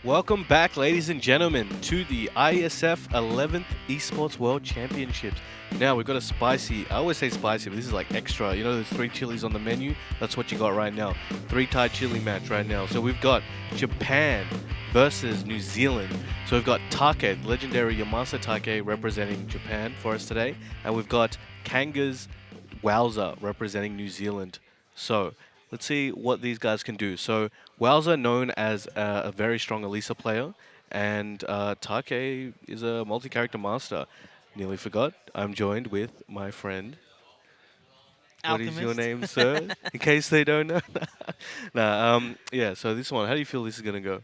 Welcome back, ladies and gentlemen, to the IESF 11th Esports World Championships. Now, we've got a spicy, I always say spicy, but this is like extra. You know, there's 3 chilies on the menu? That's what you got right now. 3 Thai chili match right now. So we've got Japan versus New Zealand. So we've got Take, legendary Yamasa Take, representing Japan for us today. And we've got Kanga's Wowza representing New Zealand. So let's see what these guys can do. So Wowza, known as a very strong Elisa player, and Take is a multi-character master. Nearly forgot. I'm joined with my friend. Alchemist. What is your name, sir? In case they don't know. Yeah. So this one, how do you feel this is gonna go?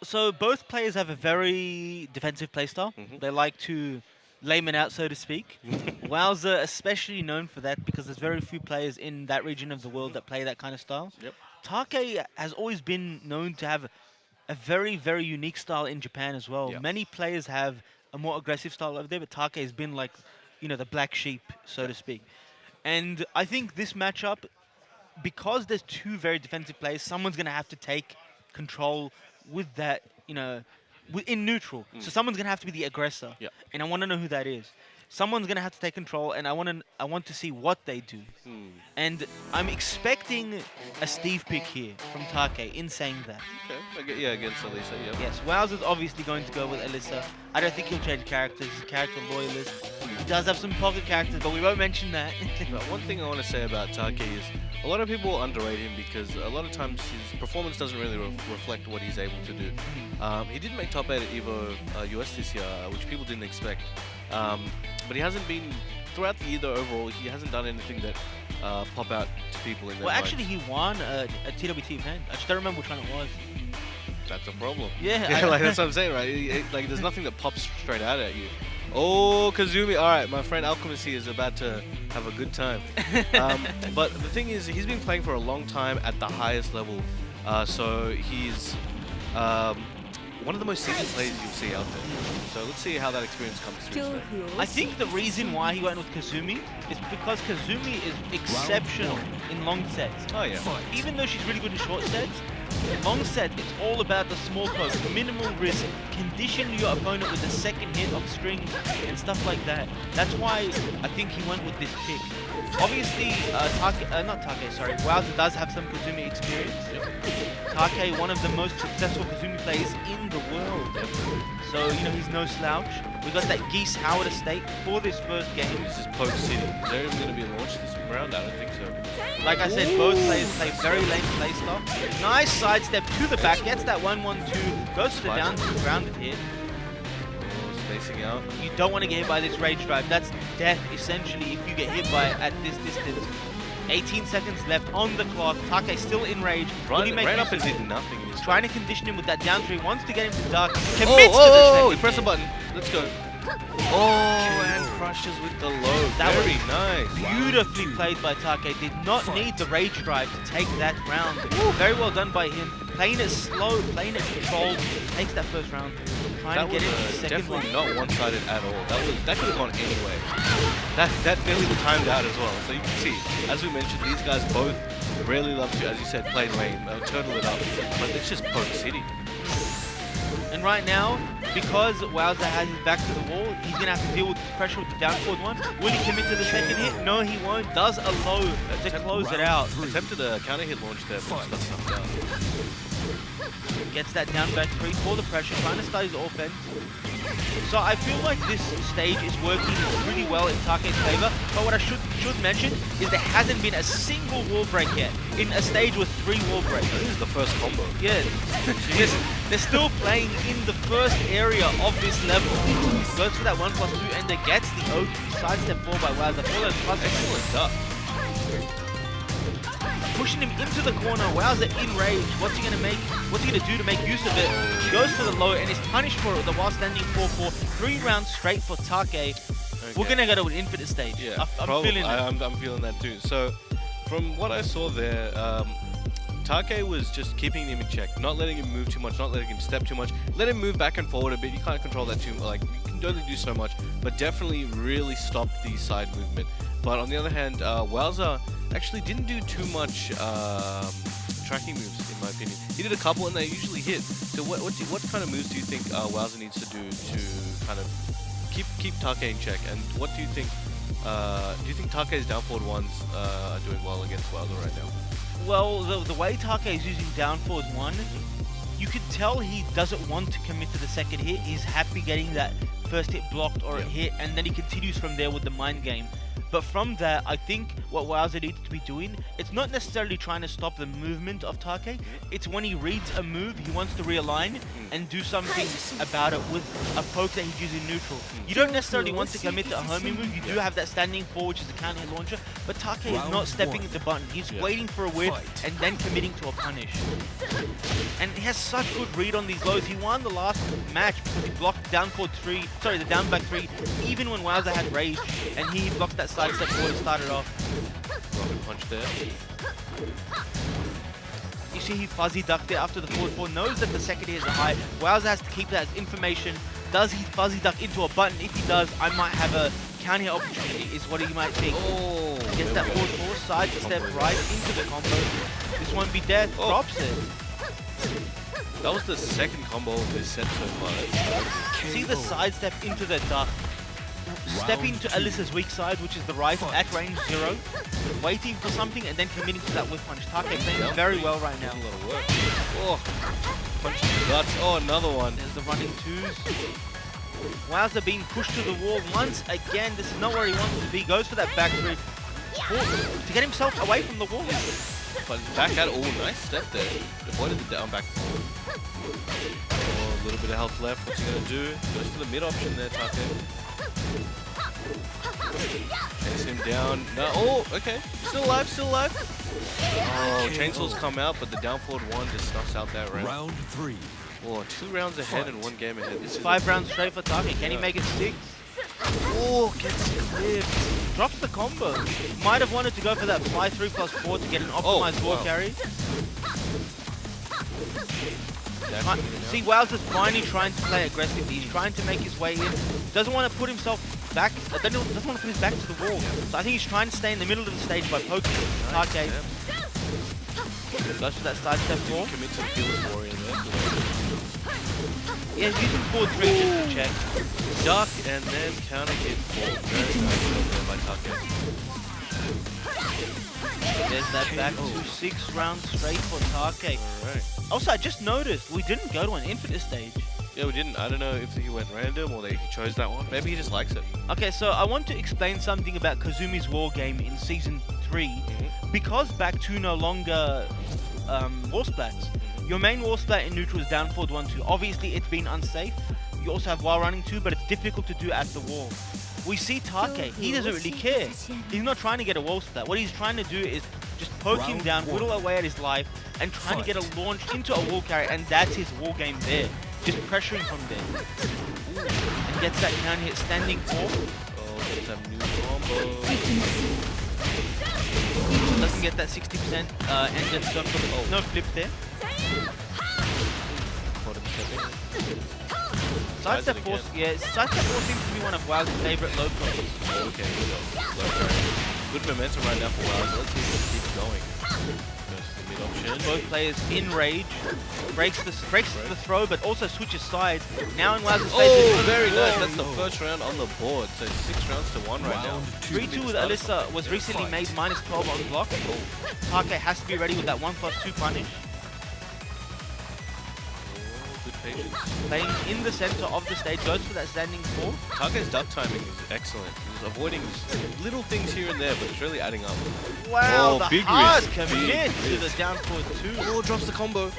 So both players have a very defensive playstyle. They like to lame it out, so to speak. Wowza especially known for that because there's very few players in that region of the world that play that kind of style. Yep. Take has always been known to have a very, very unique style in Japan as well. Yep. Many players have a more aggressive style over there, but Take has been like, the black sheep, so to speak. And I think this matchup, because there's 2 very defensive players, someone's going to have to take control with that, in neutral. So someone's going to have to be the aggressor. Yep. And I want to know who that is. Someone's going to have to take control, and I want to see what they do. And I'm expecting a Steve pick here from Take in saying that. Okay. Yeah, against Elisa. Yeah. Yes, Wowza's obviously going to go with Alyssa. I don't think he'll change characters. He's a character loyalist. He does have some pocket characters, but we won't mention that. But one thing I want to say about Take is a lot of people underrate him because a lot of times his performance doesn't really reflect what he's able to do. He did make top 8 at EVO US this year, which people didn't expect. But he hasn't been, throughout the year though, overall, he hasn't done anything that pop out to people in their Well, minds. actually, he won a TWT event. I just don't remember which one it was. That's a problem. Yeah, Like that's what I'm saying, right? Like there's nothing that pops straight out at you. Oh, Kazumi. All right, my friend Alchemist here is about to have a good time. But the thing is, he's been playing for a long time at the highest level. So he's one of the most seasoned players you'll see out there. So let's see how that experience comes through today. I think the reason why he went with Kazumi is because Kazumi is exceptional in long sets. Oh yeah. Even though she's really good in short sets, in long set, it's all about the small poke, minimal risk, condition your opponent with a second hit of strings and stuff like that. That's why I think he went with this pick. Obviously, Wowza does have some Kazumi experience. Take, one of the most successful Kazumi players in the world. So, he's no slouch. We got that Geese Howard estate for this first game. This is Poke City. Is there even going to be a launch this round? I don't think so. Like I said, both players play very late playstyle. Nice sidestep to the back, gets that 1-1-2, goes to the down to grounded hit. Oh, spacing out. You don't want to get hit by this rage drive. That's death, essentially, if you get hit by it at this distance. 18 seconds left on the clock. Take still in rage. Right up and did nothing. Trying to condition him with that down 3. Wants to get him to duck. Commits to the he second pressed the hit. button. Let's go. Oh, and crushes with the low. That Very was nice. Beautifully played by Take. Did not need the rage drive to take that round. Very well done by him. Playing it slow, playing it controlled. Takes that first round. Trying That to get was into the second definitely one. not one-sided at all. That could have gone anyway. That nearly timed out as well. So you can see, as we mentioned, these guys both really love to, as you said, play lane, turtle it up. But it's just Poke City. And right now, because Wowza has his back to the wall, he's going to have to deal with the pressure with the down forward one. Will he commit to the second hit? No, he won't. Does a low to close it out. Attempted a counter hit launch there, but stuck stuff down. Gets that down back 3 for the pressure, trying to start his offense. So I feel like this stage is working really well in Take's favor. But what I should mention is there hasn't been a single wall break yet in a stage with 3 wall breaks. This is the first combo. Yeah, they're still playing in the first area of this level. Goes for that 1+2 and they gets the O2 sidestep 4 by Wowza for those plus. Excellent duck. Pushing him into the corner. Wowza in rage. What's he gonna do to make use of it? He goes for the low and is punished for it with a while standing 4-4. 3 rounds straight for Take. Okay. We're gonna go to an infinite stage. Yeah, I'm feeling it. I'm feeling that too. So, from what I saw there, Take was just keeping him in check, not letting him move too much, not letting him step too much. Let him move back and forward a bit. You can't control that too much. Like, you can only do so much, but definitely really stop the side movement. But on the other hand, Wowza actually didn't do too much tracking moves, in my opinion. He did a couple and they usually hit. So what kind of moves do you think Wowzer needs to do to kind of keep Take in check? And what do you think Take's down forward ones are doing well against Wowzer right now? Well, the way Take is using down forward 1, you could tell he doesn't want to commit to the second hit. He's happy getting that first hit blocked or a hit, and then he continues from there with the mind game. But from that, I think what Wowzer needs to be doing, it's not necessarily trying to stop the movement of Take. It's when he reads a move, he wants to realign and do something about it with a poke that he's using neutral. You don't necessarily want to commit to a homing move. You do have that standing 4, which is a counter hit launcher, but Take is not stepping at the button. He's waiting for a whip and then committing to a punish. And he has such good read on these lows. He won the last match because he blocked down forward 3, sorry, the down back 3, even when Wowzer had rage, and he blocked that side step forward and started off. Rocket punch there. You see he fuzzy ducked it after the forward 4, knows that the second hit is a high. Wowzer has to keep that as information. Does he fuzzy duck into a button? If he does, I might have a counter hit opportunity, is what he might think. Oh, gets that forward 4, side step right into the combo. This won't be death, drops it. That was the second combo of this set so far. See the side step into the duck. Stepping to Alyssa's weak side, which is the right, at range 0, waiting for something and then committing to that whiff punch. Take playing very well right now. A lot of work. Oh, punch in the guts. Oh, another one. There's the running 2s. Wowzer being pushed to the wall once again. This is not where he wants to be. Goes for that back 3 to get himself away from the wall. But back out. Oh, nice step there. Avoided the down back. Oh, a little bit of health left. What's he gonna do? Goes for the mid option there, Take. Chase him down. No. Oh, okay. Still alive, still alive. Oh, chainsaws come out, but the down forward 1 just snuffs out that round. Round 3. Oh, 2 rounds ahead and 1 game ahead. It's 5 rounds straight for Take. Can he make it 6? Oh, gets clipped. Drops the combo. Might have wanted to go for that fly 3+4 to get an optimized wall carry. See, Wowzer's finally trying to play aggressively. He's trying to make his way in. Doesn't want to put himself back. Doesn't want to put his back to the wall. So I think he's trying to stay in the middle of the stage by poking Take. Goes for that side step 4. Commit to the Fearless Warrior there. Yeah, he's using forward 3 just to check. Duck and then counter hit 4. Very nice there by Take. There's that back to 6 rounds straight for Take. Alright. Also, I just noticed we didn't go to an infinite stage. Yeah, we didn't. I don't know if he went random or he chose that one. Maybe he just likes it. Okay, so I want to explain something about Kazumi's war game in Season 3. Because back 2 no longer wall splats, your main wall splat in neutral is down forward 1-2. Obviously, it's been unsafe. You also have while running 2, but it's difficult to do at the wall. We see Take, he doesn't really care. He's not trying to get a wall splat. What he's trying to do is just poke him down, whittle away at his life, and trying to get a launch into a wall carry, and that's his wall game there. Just pressuring from there. And gets that counter hit standing 4. Oh, get some new combo. Doesn't get that 60% and just go for the no flip there. Side step 4, yeah, side step 4 seems to be one of Wowzer's favorite low combos. Okay, good momentum right now for Wowzer. Let's see if it keeps going. Mid option. Both players in rage, breaks the throw, but also switches sides. Now in Wowzer's favor. Oh, very nice. That's the first round on the board. So 6 rounds to 1 right now. 3-2 with Alyssa was recently made -12 on block. Take has to be ready with that 1+2 punish. Good patience. Playing in the center of the stage, goes for that standing 4. Take's duck timing is excellent. He's avoiding little things here and there, but it's really adding up. Wow, Oh, the big hard risk, commit big to the risk. down forward 2. Oh, drops the combo.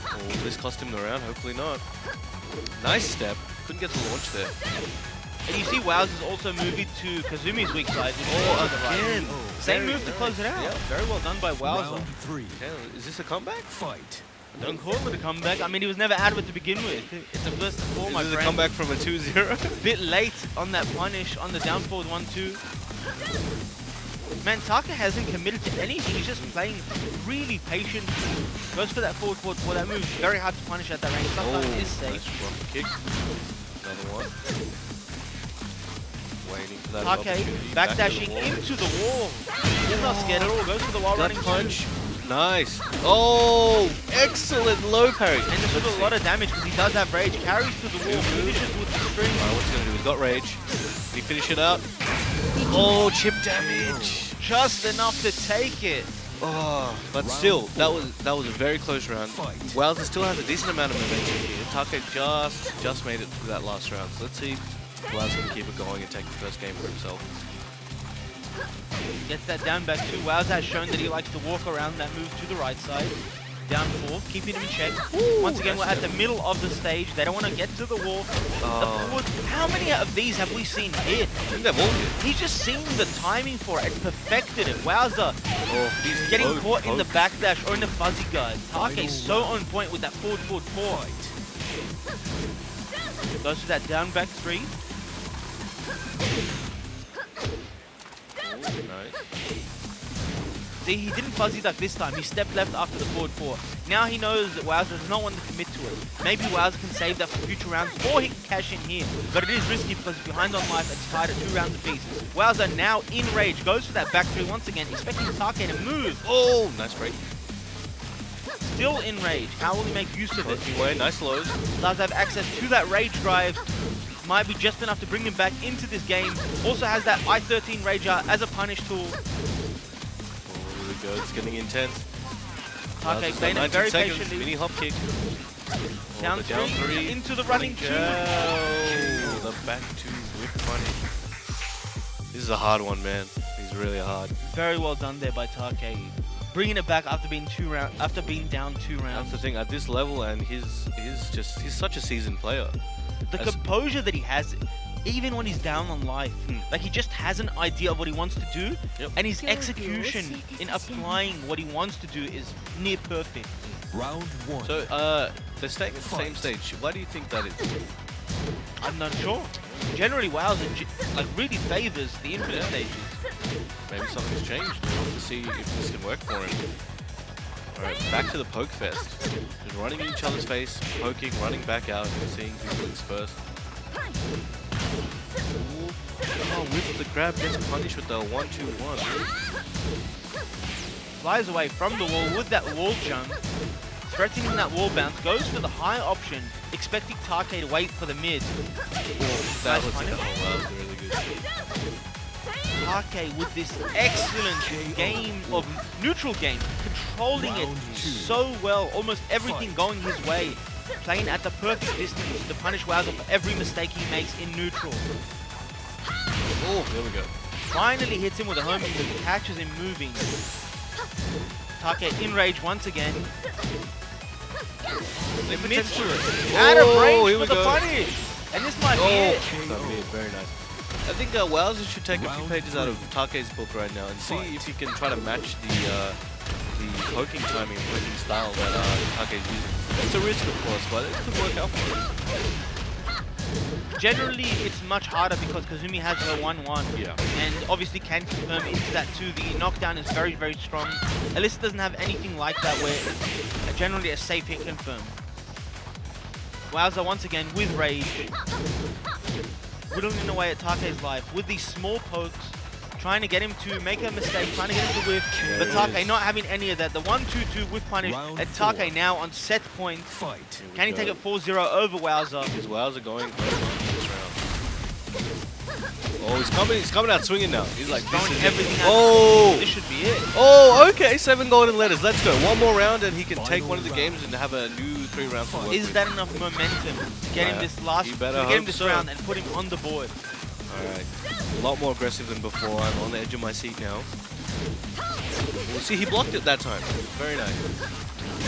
Oh, this cost him the round. Hopefully not. Nice step. Couldn't get the launch there. And you see Wowzer's also moving to Kazumi's weak side. Again. Same move to close it out. Yeah. Very well done by Wowzer. Round 3. Okay, is this a comeback? Fight. Don't call it a comeback. I mean, he was never out of it to begin with. It's a first and four, my Is this a friend. comeback from a 2-0? Bit late on that punish on the down forward 1-2. Man, Take hasn't committed to anything. He's just playing really patient. Goes for that forward 4. That move very hard to punish at that range. Sometimes is safe. Nice drop kick. Another one. Waiting for that Take opportunity. backdashing into the wall. He's not scared at all. Goes for the wall Gut running punch. Nice. Oh, excellent low parry. And this will do a lot of damage because he does have rage. Carries to the wall, finishes with the string. Alright, what's he gonna do? He's got rage. Can he finish it out? Oh, chip damage. Just enough to take it. Oh, but still, that was a very close round. Wowzer still has a decent amount of momentum here. Take just made it through that last round. So let's see if Wowzer can keep it going and take the first game for himself. Gets that down back too. Wowzer has shown that he likes to walk around that move to the right side. Down 4, keeping him in check. Once again, we're at the middle of the stage. They don't want to get to the wall. The forward, how many of these have we seen hit? I think they've all hit. He's just seen the timing for it and perfected it. Wowzer, He's getting caught in the backdash or in the fuzzy guard. Take's so on point with that forward four. Goes to that down back 3. Nice. See, he didn't fuzzy duck this time. He stepped left after the forward 4. Now he knows that Wowzer does not want to commit to it. Maybe Wowzer can save that for future rounds, or he can cash in here. But it is risky because he's behind on life. It's tied at 2 rounds apiece. Wowzer now in rage. Goes for that back 3 once again, expecting Take to move. Oh, nice break. Still in rage. How will he make use of it? Away, nice lows. Does have access to that rage drive. Might be just enough to bring him back into this game. Also has that I-13 Rager as a punish tool. Oh, here we go. It's getting intense. Take playing it very patiently. Mini hop kick. Down 3 into the running 2. The back 2 with punish. This is a hard one, man. He's really hard. Very well done there by Take. Bringing it back after being down 2 rounds. That's the thing at this level, and he's such a seasoned player. The composure that he has, even when he's down on life, like he just has an idea of what he wants to do, and his execution in applying what he wants to do is near perfect. Round 1. So, they're staying at the same stage. Why do you think that is? I'm not sure. Generally, Wowzer like really favors the infinite stages. Maybe something's changed. Let's see if this can work for him. Alright, back to the poke fest. Just running in each other's face, poking, running back out, and seeing who blinks first. Oh, with the grab gets punished with the 1-2-1. Flies away from the wall with that wall jump, threatening that wall bounce, goes for the high option, expecting Take to wait for the mid. That Nice was punish. really good. Take with this excellent game of neutral game, controlling it so well, almost everything going his way, playing at the perfect distance to punish Wowzer for every mistake he makes in neutral. Oh, there we go. Finally hits him with a homing move, catches him moving. Take in rage once again. Admits to it. Out of range for the punish! And this might be it. That'd be very nice. I think Wowzer should take a few pages out of Take's book right now and see if he can try to match the poking timing and poking style that Take's using. It's a risk, of course, but it could work out for him. Generally, it's much harder because Kazumi has her 1-1. Yeah. And obviously can confirm into that too. The knockdown is very, very strong. Alyssa doesn't have anything like that where it's generally a safe hit confirm. Wowzer once again with rage. Whittling away at Take's life with these small pokes. Trying to get him to make a mistake, trying to get him to whiff. But Take not having any of that. The 1-2-2 with punish. And Take now on set point. Can he take it 4-0 over Wowzer? Is Wowzer going this round? Oh, he's coming out swinging now. He's like, Throwing this is everything it. at Oh! This should be it. Oh, okay, 7 golden letters. Let's go. One more round and he can take one of the games and have a new 3 rounds to work Is with. that enough momentum to get him this last, You to better get him hope this so. round and put him on the board? Alright. A lot more aggressive than before. I'm on the edge of my seat now. We'll see, he blocked it that time. Very nice.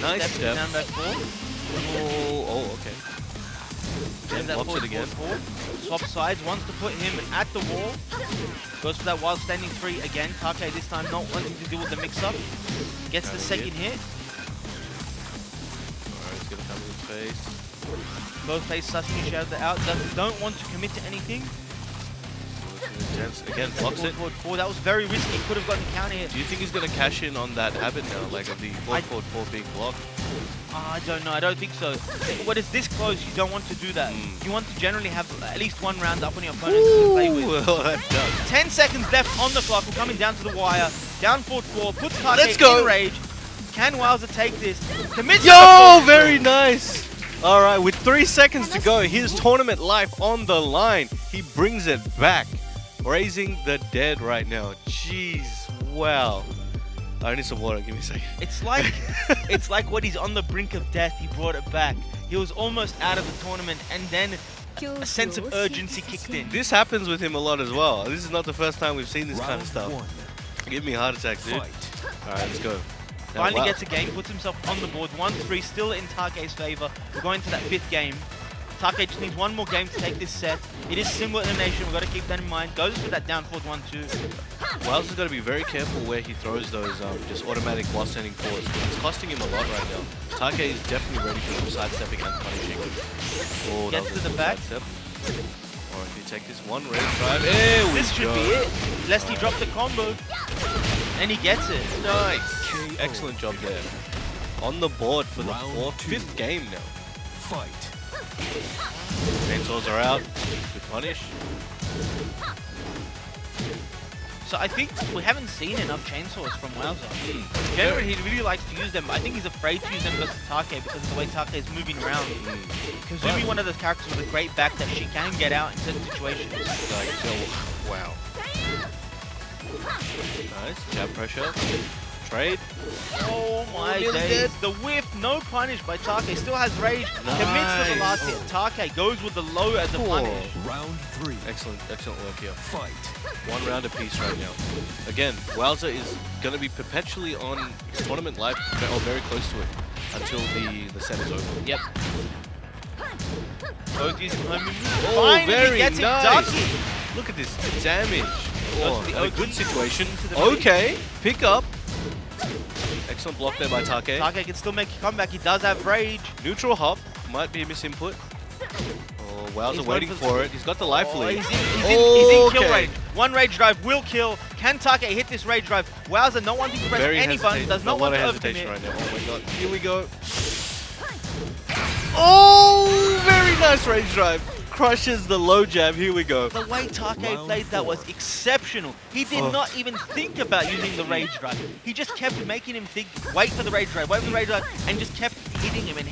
Nice Step step. down back 4. Oh, okay. Then that Blocks forward, it again. forward. Swap sides, wants to put him at the wall. Goes for that wild standing 3 again. Take this time not wanting to deal with the mix-up. Gets the second hit. Alright, he's gonna come in his face. Both plays sussing each other out. Don't want to commit to anything. Intense. Again, blocks it. Forward. That was very risky. Could have gotten a counter hit. Do you think he's gonna cash in on that habit now, like of the forward 4 being blocked? I don't know. I don't think so. When it's this close, you don't want to do that. You want to generally have at least 1 round up on your opponent to play with. Well, that does. 10 seconds left on the clock. We're coming down to the wire. Down forward 4. Puts Let's Take go. in rage. Can Wowza take this? Commits to the Yo, full very screen. nice. All right, with 3 seconds to go, his tournament life on the line. He brings it back, raising the dead right now. Jeez, wow. I need some water. Give me a second. It's like when he's on the brink of death, he brought it back. He was almost out of the tournament, and then a sense of urgency kicked in. This happens with him a lot as well. This is not the first time we've seen this kind of stuff. Give me a heart attack, dude. All right, let's go. Now, Finally wow. gets a game, puts himself on the board. 1-3, still in Take's favor. We're going to that 5th game. Take just needs one more game to take this set. It is single elimination. We've got to keep that in mind. Goes for that down forward 1-2. Wowza's got to be very careful where he throws those just automatic while sending forwards. It's costing him a lot right now. Take is definitely ready for sidestepping and punishing. Oh, that Gets was to a the good back. sidestep. Alright, can you take this one red drive? There we This should go. be it. Lest he dropped the combo. And he gets it. Nice. Excellent job there. On the board for the 5th game now. Fight. Chainsaws are out. Good punish. So I think we haven't seen enough chainsaws from Wowza. Generally, he really likes to use them. I think he's afraid to use them versus Take because of the way Take is moving around. Kazumi, one of those characters with a great back that she can get out in certain situations. Like, so, wow. Nice. Jab pressure. Trade. Oh my Nearly days. dead. The whiff, no punish by Take. Still has rage. Commits to the last hit. Take goes with the low as a punish. Round 3. Excellent work here. Fight. 1 round apiece right now. Again, Wowza is going to be perpetually on his tournament life, or very close to it, until the set is over. Yep. Both using home moves. Oh, Finally very gets him nice. ducky. Look at this damage. Goes Oh, for the a OT good situation. into the belly. Okay, pick up. Excellent block there by Take. Take can still make a comeback. He does have rage. Neutral hop. Might be a misinput. Oh, Wowza He's waiting waiting for it. He's got the life Oh, lead. he's in kill Okay. range. One rage drive will kill. Can Take hit this rage drive? Wowza not wanting to press Very any button. hesitate. Does A not lot want of to hesitation overcommit. right now. Oh my god. Here we go. Oh, very nice rage drive. Crushes the low jab. Here we go. The way Take Round played that 4. was exceptional. He did Oh. not even think about using the rage drive. He just kept making him think, wait for the rage drive, wait for the rage drive, and just kept hitting him and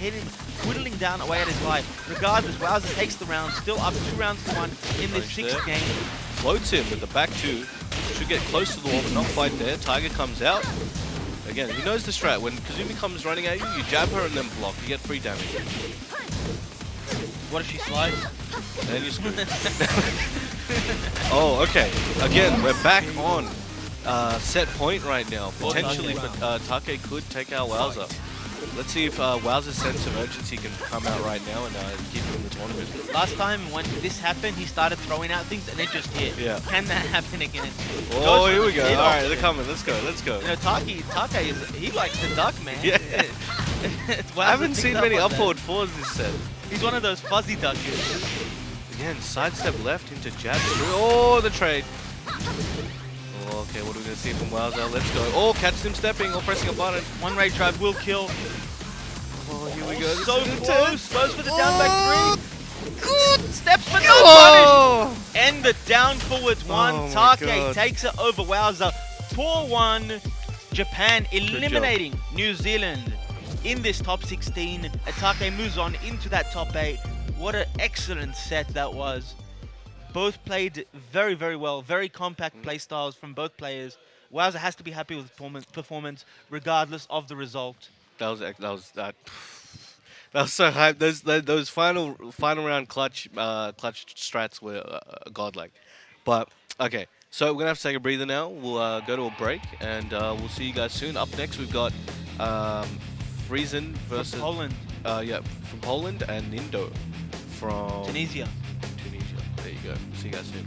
whittling down away at his life. Regardless, Wowza takes the round, still up 2 rounds to 1 in this Punish 6th there. game. Floats him with the back 2. Should get close to the wall, but not quite there. Tiger comes out. Again, he knows the strat. When Kazumi comes running at you, you jab her and then block. You get free damage. What if she slides? And then you screw. Oh, okay. Again, we're back on set point right now. Potentially, but Take could take out Wowza. Let's see if Wowza's sense of urgency can come out right now and keep him in the tournament. Last time when this happened, he started throwing out things and it just hit. Yeah. Can that happen again? Oh, Goes here for we the go. hit All right, off. they're coming. Let's go. Let's go. You know, Take he likes to duck, man. Yeah. Wowza I haven't picked seen up many on up that. forward fours this set. He's one of those fuzzy duckers. Again, sidestep left into jab. Oh, the trade. Oh, okay, what are we going to see from Wowza? Let's go. Oh, catch him stepping or pressing a button. One rage drive will kill. Oh, here we go. This So is intense. close. Goes for the down back 3. Good steps but no punish. Oh! And the down forwards 1. Oh my Take God. takes it over Wowza. 4-1. Japan eliminating New Zealand in this top 16. Take moves on into that top 8. What an excellent set that was. Both played very, very well. Very compact play styles from both players. Wowza has to be happy with his performance regardless of the result. That was so hype. Those final round clutch strats were godlike. But okay, so we're gonna have to take a breather now. We'll go to a break and we'll see you guys soon. Up next, we've got Friesen versus Poland, yeah, from Poland, and Nindo from Tunisia. Tunisia. There you go. See you guys soon.